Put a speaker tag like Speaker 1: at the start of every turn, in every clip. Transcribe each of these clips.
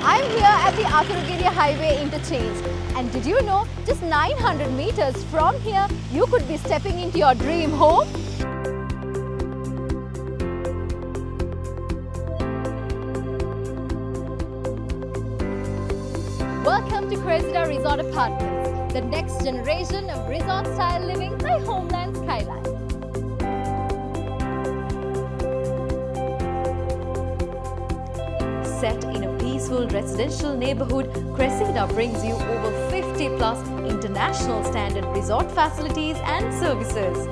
Speaker 1: I'm here at the Athurugiriya Highway Interchange. And did you know, just 900 meters from here, you could be stepping into your dream home? Welcome to Cressida Resort Apartments, the next generation of resort-style living by Homeland Skyline. Set in a peaceful residential neighborhood, Cressida brings you over 50 plus international standard resort facilities and services.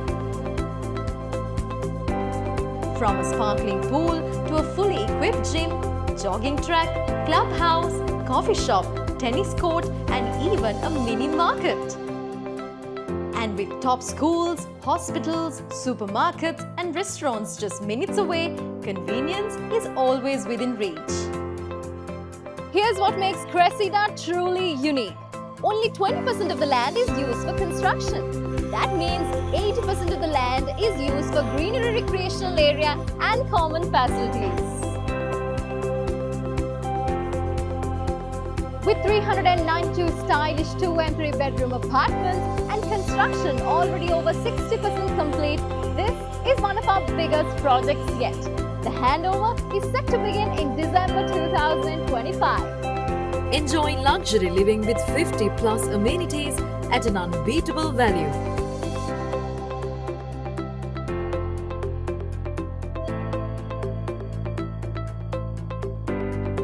Speaker 1: From a sparkling pool to a fully equipped gym, jogging track, clubhouse, coffee shop, tennis court and even a mini market. And with top schools, hospitals, supermarkets and restaurants just minutes away, convenience is always within reach. Here's what makes Cressida truly unique. Only 20% of the land is used for construction. That means 80% of the land is used for greenery, recreational area and common facilities. With 392 stylish 2 and 3 bedroom apartments and construction already over 60% complete, this is one of our biggest projects yet. The handover is set to begin in December 2025.
Speaker 2: Enjoy luxury living with 50 plus amenities at an unbeatable value.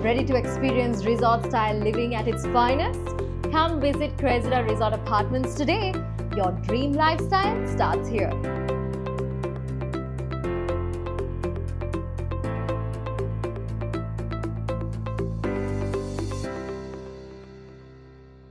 Speaker 1: Ready to experience resort-style living at its finest? Come visit Cressida Resort Apartments today. Your dream lifestyle starts here.